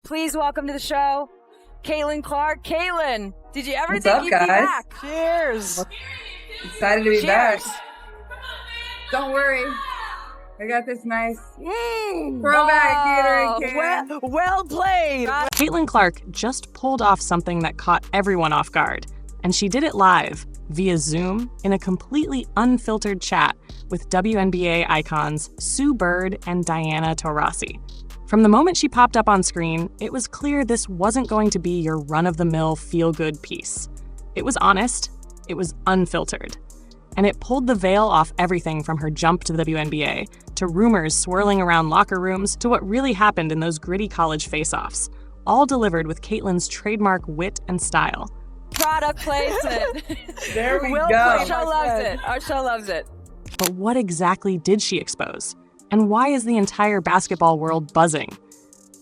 Please welcome to the show, Caitlin Clark. Caitlin, did you ever What's think up, you'd guys? be back? Cheers. Excited to be Cheers. back. Don't worry. I got this nice throwback Gatorade can. Well played. Caitlin Clark just pulled off something that caught everyone off guard, and she did it live, via Zoom, in a completely unfiltered chat with WNBA icons Sue Bird and Diana Taurasi. From the moment she popped up on screen, it was clear this wasn't going to be your run-of-the-mill feel-good piece. It was honest, it was unfiltered, and it pulled the veil off everything from her jump to the WNBA, to rumors swirling around locker rooms, to what really happened in those gritty college face-offs, all delivered with Caitlin's trademark wit and style. Product placement. There we Well go. played. Our show loves it. But what exactly did she expose? And why is the entire basketball world buzzing?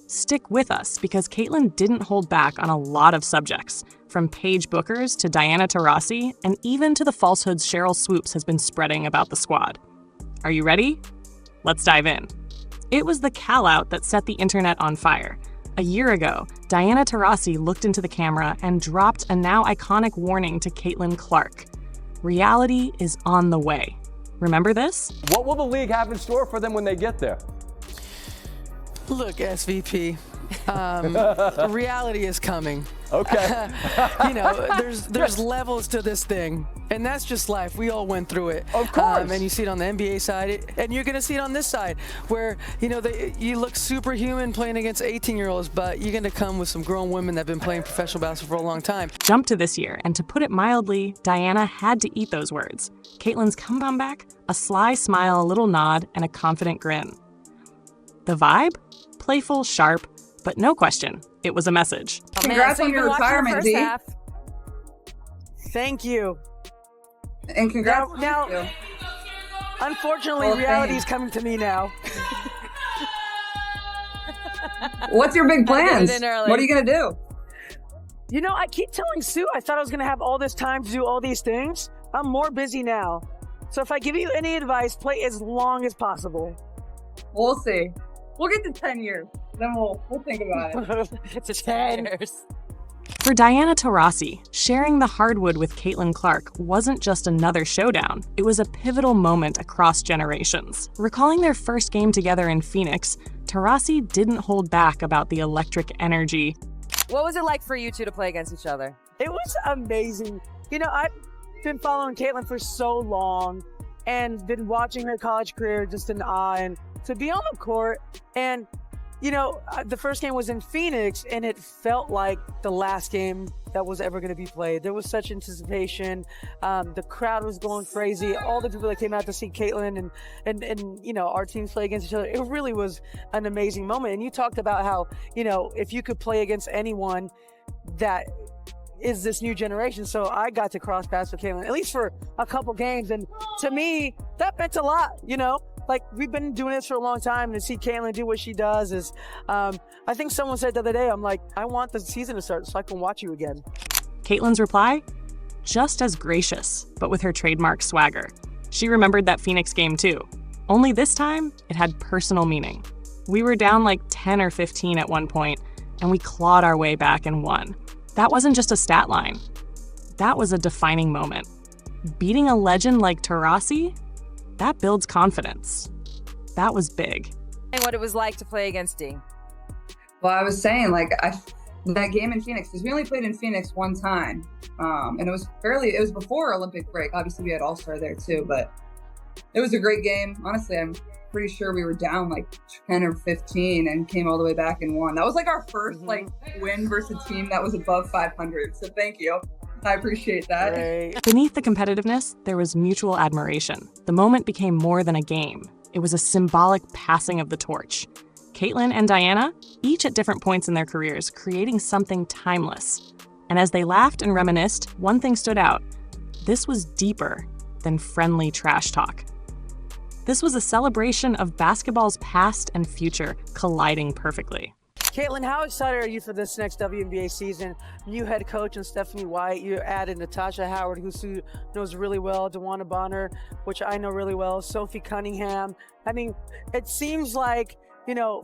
Stick with us, because Caitlin didn't hold back on a lot of subjects, from Paige Bookers to Diana Taurasi, and even to the falsehoods Cheryl Swoops has been spreading about the squad. Are you ready? Let's dive in. It was the call-out that set the internet on fire. A year ago, Diana Taurasi looked into the camera and dropped a now iconic warning to Caitlin Clark. Reality is on the way. Remember this? What will the league have in store for them when they get there? Look, SVP, reality is coming. Okay. There's levels to this thing, and that's just life. We all went through it. Of course. And you see it on the NBA side, and you're going to see it on this side, where, you look superhuman playing against 18-year-olds, but you're going to come with some grown women that have been playing professional basketball for a long time. Jump to this year, and to put it mildly, Diana had to eat those words. Caitlin's comeback? A sly smile, a little nod, and a confident grin. The vibe? Playful, sharp, but no question, it was a message. Congrats So on you've your been watching the retirement, first D. half. Thank you. And congrats. Now- to you. Unfortunately, Well, reality is thanks. coming to me now. What's your big plans? it in early. What are you going to do? I keep telling Sue I thought I was going to have all this time to do all these things. I'm more busy now. So if I give you any advice, play as long as possible. We'll see. We'll get to 10 years. Then we'll think about it. It's 10 years. For Diana Taurasi, sharing the hardwood with Caitlin Clark wasn't just another showdown, it was a pivotal moment across generations. Recalling their first game together in Phoenix, Taurasi didn't hold back about the electric energy. What was it like for you two to play against each other? It was amazing. I've been following Caitlin for so long and been watching her college career just in awe. And to be on the court and, the first game was in Phoenix and it felt like the last game that was ever going to be played. There was such anticipation. The crowd was going crazy. All the people that came out to see Caitlin and our teams play against each other. It really was an amazing moment. And you talked about how, if you could play against anyone that is this new generation. So I got to cross paths with Caitlin, at least for a couple games. And to me, that meant a lot, Like, we've been doing this for a long time, and to see Caitlin do what she does is, I think someone said the other day, I'm like, I want the season to start so I can watch you again. Caitlin's reply? Just as gracious, but with her trademark swagger. She remembered that Phoenix game too. Only this time, it had personal meaning. We were down like 10 or 15 at one point, and we clawed our way back and won. That wasn't just a stat line. That was a defining moment. Beating a legend like Taurasi? That builds confidence. That was big. And what it was like to play against D. Well, I was saying, that game in Phoenix, because we only played in Phoenix one time. And it was before Olympic break. Obviously, we had All-Star there too, but it was a great game. Honestly, I'm pretty sure we were down like 10 or 15 and came all the way back and won. That was like our first win versus a team that was above 500. So thank you. I appreciate that. Great. Beneath the competitiveness, there was mutual admiration. The moment became more than a game. It was a symbolic passing of the torch. Caitlin and Diana, each at different points in their careers, creating something timeless. And as they laughed and reminisced, one thing stood out. This was deeper than friendly trash talk. This was a celebration of basketball's past and future colliding perfectly. Caitlin, how excited are you for this next WNBA season? New head coach and Stephanie White. You added Natasha Howard, who Sue knows really well, DeWanna Bonner, which I know really well, Sophie Cunningham. I mean, it seems like,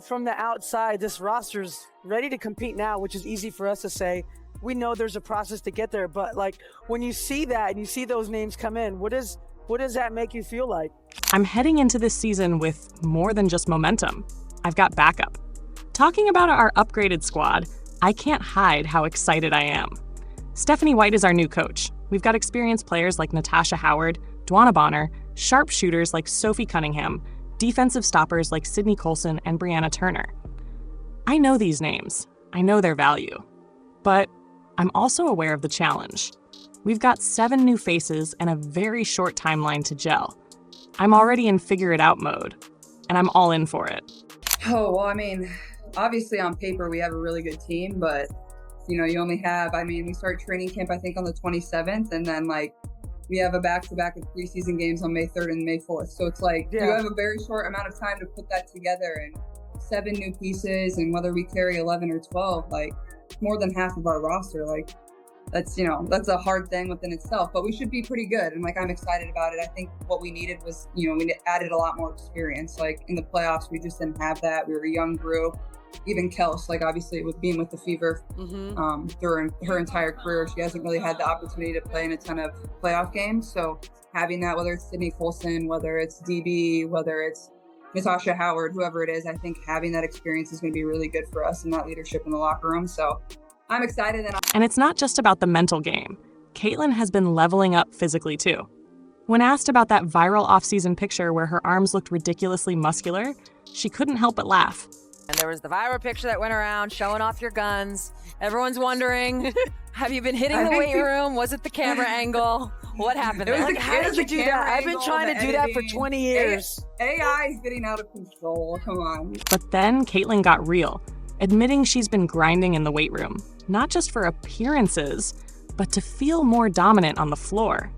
from the outside, this roster's ready to compete now, which is easy for us to say. We know there's a process to get there, but like when you see that and you see those names come in, what does that make you feel like? I'm heading into this season with more than just momentum. I've got backup. Talking about our upgraded squad, I can't hide how excited I am. Stephanie White is our new coach. We've got experienced players like Natasha Howard, Dwana Bonner, sharpshooters like Sophie Cunningham, defensive stoppers like Sydney Colson and Brianna Turner. I know these names. I know their value. But I'm also aware of the challenge. We've got 7 new faces and a very short timeline to gel. I'm already in figure-it-out mode, and I'm all in for it. Oh, well, I mean, obviously on paper we have a really good team, but, you only have, we start training camp, I think, on the 27th, and then, we have a back-to-back of preseason games on May 3rd and May 4th. So it's you have a very short amount of time to put that together, and 7 new pieces, and whether we carry 11 or 12, more than half of our roster, that's a hard thing within itself, but we should be pretty good. And I'm excited about it. I think what we needed was, we added a lot more experience. In the playoffs, we just didn't have that. We were a young group. Even Kels, obviously with being with the Fever during her entire career, she hasn't really had the opportunity to play in a ton of playoff games. So having that, whether it's Sydney Colson, whether it's DB, whether it's Natasha Howard, whoever it is, I think having that experience is going to be really good for us and that leadership in the locker room. So I'm excited. And it's not just about the mental game. Caitlin has been leveling up physically too. When asked about that viral off-season picture where her arms looked ridiculously muscular, she couldn't help but laugh. And there was the viral picture that went around showing off your guns. Everyone's wondering, have you been hitting the weight room? Was it the camera angle? What happened there? How did you do that? I've been trying to do that for 20 years. AI is getting out of control. Come on. But then Caitlin got real, admitting she's been grinding in the weight room, not just for appearances, but to feel more dominant on the floor.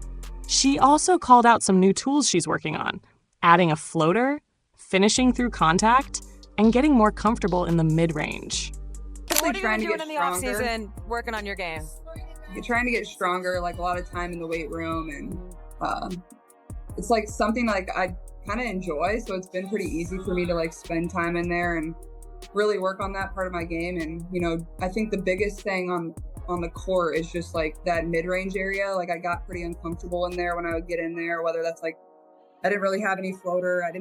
She also called out some new tools she's working on, adding a floater, finishing through contact, and getting more comfortable in the mid-range. What are you doing in the off-season working on your game? You're trying to get stronger, a lot of time in the weight room, and it's something I kind of enjoy, so it's been pretty easy for me to spend time in there and really work on that part of my game. And I think the biggest thing on the court is just that mid-range area. I got pretty uncomfortable in there when I would get in there, whether that's I didn't really have any floater. I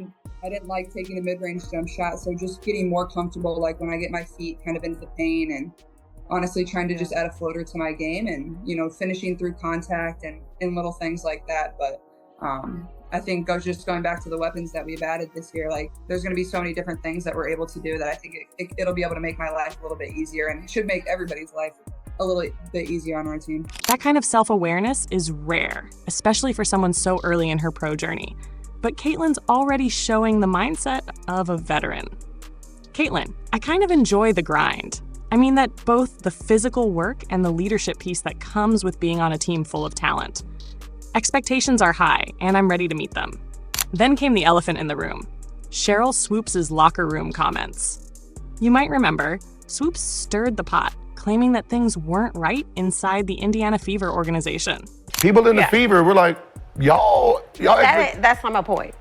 didn't like taking a mid-range jump shot. So just getting more comfortable, when I get my feet kind of into the paint, and honestly trying to just add a floater to my game, and, finishing through contact and little things like that. But I think just going back to the weapons that we've added this year, there's going to be so many different things that we're able to do that I think it'll be able to make my life a little bit easier, and it should make everybody's life a little bit easier on our team. That kind of self-awareness is rare, especially for someone so early in her pro journey. But Caitlin's already showing the mindset of a veteran. Caitlin, I kind of enjoy the grind. I mean that both the physical work and the leadership piece that comes with being on a team full of talent. Expectations are high, and I'm ready to meet them. Then came the elephant in the room, Cheryl Swoops' locker room comments. You might remember, Swoops stirred the pot, claiming that things weren't right inside the Indiana Fever organization. People in the Fever were like, y'all. That's not my point.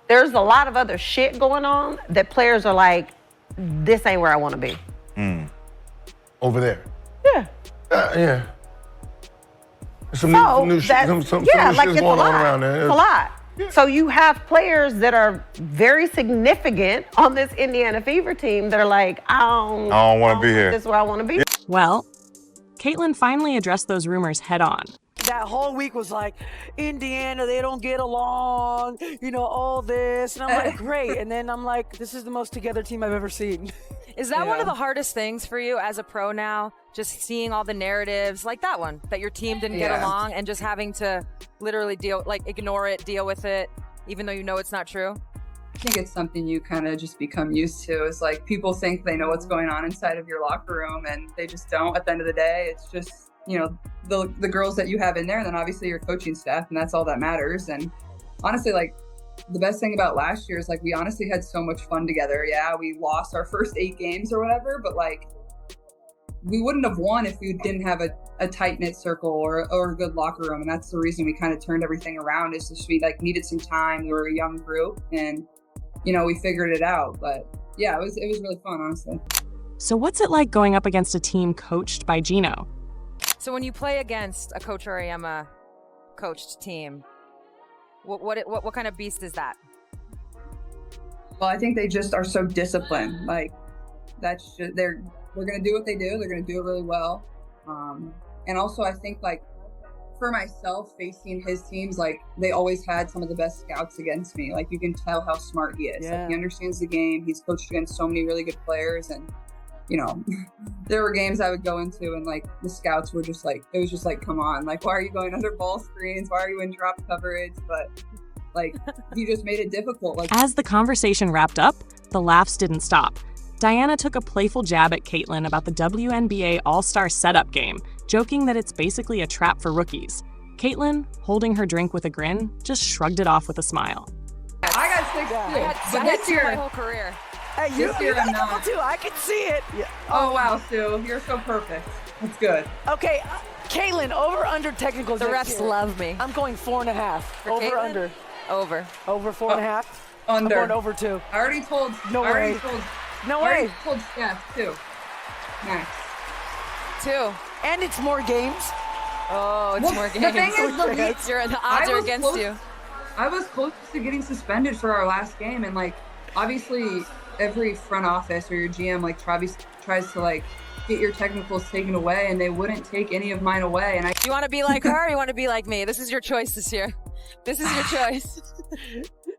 There's a lot of other shit going on that players are like, this ain't where I want to be. Over there. Yeah. Yeah. Some new it's shit's going on around there. It's a lot. Yeah. So you have players that are very significant on this Indiana Fever team that are like, I don't want to be here. This is where I want to be. Well, Caitlin finally addressed those rumors head on. That whole week was Indiana, they don't get along, all this. And I'm like, great. And then I'm like, this is the most together team I've ever seen. Is that one of the hardest things for you as a pro now? Just seeing all the narratives like that one, that your team didn't get along, and just having to literally ignore it, deal with it, even though you know it's not true? I think it's something you kind of just become used to. Is people think they know what's going on inside of your locker room, and they just don't at the end of the day. It's just, the girls that you have in there, and then obviously your coaching staff, and that's all that matters. And honestly, the best thing about last year is we honestly had so much fun together. Yeah, we lost our first 8 games or whatever, but we wouldn't have won if we didn't have a tight-knit circle or a good locker room. And that's the reason we kind of turned everything around, is just we needed some time. We were a young group, and we figured it out. But yeah, it was really fun, honestly. So what's it like going up against a team coached by Gino? So when you play against a Coach Auriemma coached team, what kind of beast is that? Well, I think they just are so disciplined. Like that's just, they're gonna do what they do. They're gonna do it really well. And also, I think like for myself, facing his teams, like they always had some of the best scouts against me. Like you can tell how smart he is. Yeah. Like, he understands the game. He's coached against so many really good players, and you know, there were games I would go into and like the scouts were just like, it was just like, come on, like why are you going under ball screens? Why are you in drop coverage? But like he just made it difficult. Like As the conversation wrapped up, the laughs didn't stop. Diana took a playful jab at Caitlin about the WNBA All-Star setup game, joking that it's basically a trap for rookies. Caitlin, holding her drink with a grin, just shrugged it off with a smile. I got 6 too. But this my year, whole career. Hey, you This year got I'm not. double too. I can see it. Yeah. oh wow, Sue, you're so perfect. That's good. Okay, Caitlin, over under technicals. The next refs year. love me. I'm going 4.5. Over Caitlin? under. Over. Over 4.5. I'm Under. going over 2. I already told. No I already way. told. No I already way. told Steph too. Max. 2. And it's more games. Oh, it's Well, more the games. thing is, the league- The I odds are was against close- you. I was close to getting suspended for our last game, and like obviously every front office or your GM like tries to like get your technicals taken away, and they wouldn't take any of mine away. And I You want to be like her or you want to be like me? This is your choice this year. This is your choice.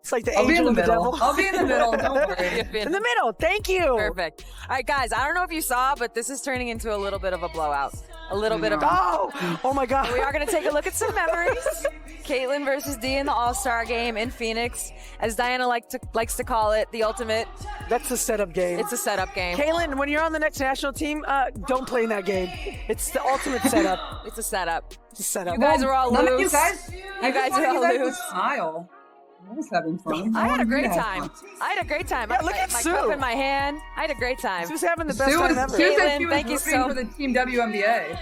It's like the I'll be in angel the and the middle. devil. I'll be in the middle. Don't worry. In the middle. Thank you. Perfect. All right, guys, I don't know if you saw, but this is turning into a little bit of a blowout. A little bit of Oh my God. We are going to take a look at some memories. Caitlin versus Dee in the All-Star game in Phoenix. As Diana likes to call it, the ultimate. That's a setup game. It's a setup game. Caitlin, when you're on the next national team, don't play in that game. It's the ultimate setup. It's a setup. It's a setup. You guys are all None of loose. you guys. I guys just wanted are you all guys loose. to smile. I was having fun. I had a wanted you great to have time. fun. I had a great time. Yeah, I look had at my Sue. cup in my hand. I had a great time. Who's having the best Sue time was, ever? Sue said Caitlin, she was thank you rooting so- for the team WNBA.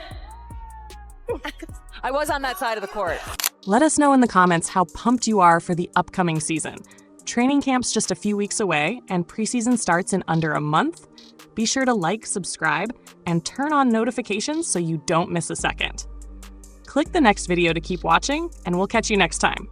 I was on that side of the court. Let us know in the comments how pumped you are for the upcoming season. Training camp's just a few weeks away, and preseason starts in under a month. Be sure to like, subscribe, and turn on notifications so you don't miss a second. Click the next video to keep watching, and we'll catch you next time.